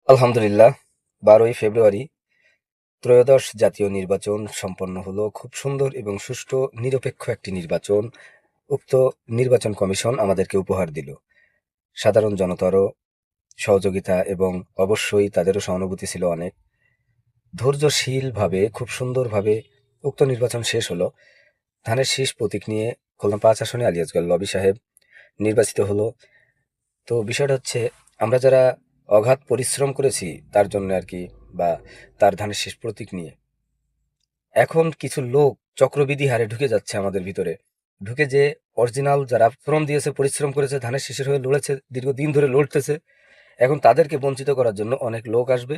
আলহামদুলিল্লাহ 12ই ফেব্রুয়ারি ত্রয়োদশ জাতীয় নির্বাচন সম্পন্ন হলো। খুব সুন্দর এবং সুষ্ঠু নিরপেক্ষ একটি নির্বাচন উক্ত নির্বাচন কমিশন আমাদেরকে উপহার দিল। সাধারণ জনতারও সহযোগিতা এবং অবশ্যই তাদেরও সহানুভূতি ছিল অনেক। ধৈর্যশীলভাবে খুব সুন্দরভাবে উক্ত নির্বাচন শেষ হলো। ধানের শীষ প্রতীক নিয়ে খুলনা 5 আসনে আলী আসগর লবি সাহেব নির্বাচিত হলো। তো বিষয়টা হচ্ছে, আমরা যারা অগাধ পরিশ্রম করেছি তার জন্য আর কি, বা তার ধানের শীষ প্রতীক নিয়ে, এখন কিছু লোক চক্রবিধি হারে ঢুকে যাচ্ছে আমাদের ভিতরে। ঢুকে যে অরিজিনাল যারা শ্রম দিয়েছে, পরিশ্রম করেছে, ধানের শীষের হয়ে লড়েছে, দীর্ঘদিন ধরে লড়তেছে, এখন তাদেরকে বঞ্চিত করার জন্য অনেক লোক আসবে।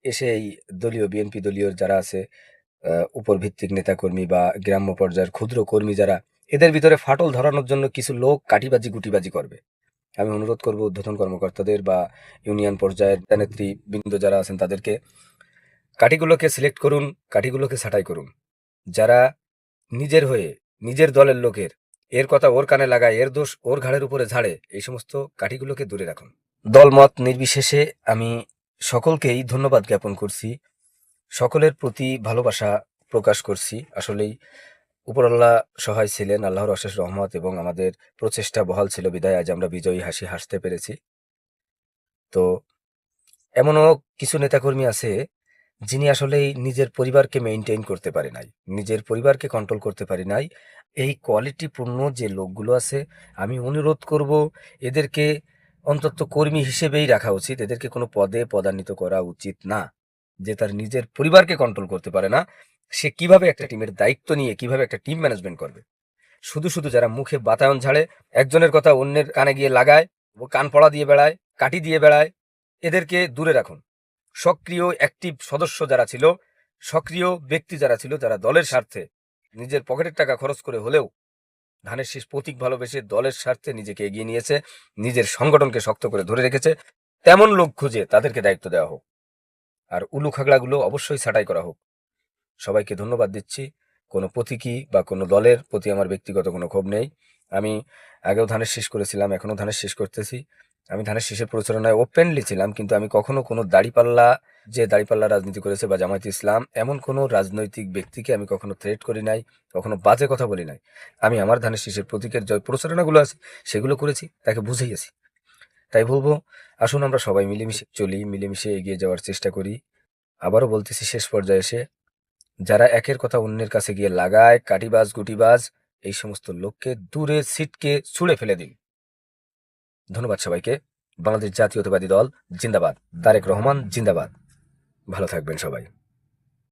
এসে এই দলীয় বিএনপি দলীয় যারা আছে, উপর ভিত্তিক নেতাকর্মী বা গ্রাম্য পর্যায়ের ক্ষুদ্র কর্মী যারা, এদের ভিতরে ফাটল ধরানোর জন্য কিছু লোক কাটিবাজি গুটিবাজি করবে। আমি অনুরোধ করব ঊর্ধ্বতন কর্মকর্তাদের বা ইউনিয়ন পর্যায়ের নেতৃবৃন্দ যারা আছেন তাদেরকে, কাঠিগুলোকে সিলেক্ট করুন, কাঠিগুলোকে ছাঁটাই করুন। যারা নিজের হয়ে নিজের দলের লোকের এর কথা ওর কানে লাগায়, এর দোষ ওর ঘাড়ের উপরে ঝাড়ে, এই সমস্ত কাঠিগুলোকে দূরে রাখুন। দলমত নির্বিশেষে আমি সকলকেই ধন্যবাদ জ্ঞাপন করছি, সকলের প্রতি ভালোবাসা প্রকাশ করছি। আসলেই উপরআল্লাহ সহায় ছিলেন, আল্লাহর অশেষ রহমত এবং আমাদের প্রচেষ্টা বহাল ছিল বিদায় আজ আমরা বিজয়ী হাসি হাসতে পেরেছি। তো এমনও কিছু নেতাকর্মী আছে যিনি আসলেই নিজের পরিবারকে মেইনটেইন করতে পারে নাই, নিজের পরিবারকে কন্ট্রোল করতে পারে নাই। এই কোয়ালিটিপূর্ণ যে লোকগুলো আছে, আমি অনুরোধ করব এদেরকে অন্তত কর্মী হিসেবেই রাখা উচিত, এদেরকে কোনো পদে পদান্বিত করা উচিত না। যে তার নিজের পরিবারকে কন্ট্রোল করতে পারে না, সে কিভাবে একটা টিমের দায়িত্ব নিয়ে কিভাবে একটা টিম ম্যানেজমেন্ট করবে? শুধু শুধু যারা মুখে বাতায়ন ঝাড়ে, একজনের কথা অন্যের কানে গিয়ে লাগায়, ও কান পড়া দিয়ে বেড়ায়, কাঠি দিয়ে বেড়ায়, এদেরকে দূরে রাখুন। সক্রিয় অ্যাক্টিভ সদস্য যারা ছিল, সক্রিয় ব্যক্তি যারা ছিল, যারা দলের স্বার্থে নিজের পকেটের টাকা খরচ করে হলেও ধানের শীষ প্রতীক ভালোবেসে দলের স্বার্থে নিজেকে এগিয়ে নিয়েছে, নিজের সংগঠনকে শক্ত করে ধরে রেখেছে, তেমন লোক খুঁজে তাদেরকে দায়িত্ব দেওয়া হোক। আর উলু খাগড়াগুলো অবশ্যই ছাঁটাই করা হোক। সবাইকে ধন্যবাদ দিচ্ছি। কোনো প্রতীকী বা কোনো দলের প্রতি আমার ব্যক্তিগত কোনো ক্ষোভ নেই। আমি আগেও ধানের শীষ করেছিলাম, এখনো ধানের শীষ করতেছি। আমি ধানের শীষের প্রচারণায় ওপেনলি ছিলাম, কিন্তু আমি কখনো কোনো দাড়িপাল্লা, যে দাড়িপাল্লা রাজনীতি করেছে বা জামায়াতে ইসলাম, এমন কোনো রাজনৈতিক ব্যক্তিকে আমি কখনো থ্রেট করি নাই, কখনো বাজে কথা বলি নাই। আমি আমার ধানের শীষের প্রতীকের যে প্রচারণাগুলো আছে সেগুলো করেছি, তাকে বুঝিয়েছি। তাই বলবো, আসুন আমরা সবাই মিলেমিশে চলি, মিলেমিশে এগিয়ে যাওয়ার চেষ্টা করি। আবারও বলতেছি, শেষ পর্যায়ে এসে যারা একের কথা অন্যের কাছে গিয়ে লাগায়, কাটিবাজ গুটিবাজ, এই সমস্ত লোককে দূরে ছিটকে ছুঁড়ে ফেলে দিন। ধন্যবাদ সবাইকে। বাংলাদেশ জাতীয়তাবাদী দল জিন্দাবাদ। তারেক রহমান জিন্দাবাদ। ভালো থাকবেন সবাই।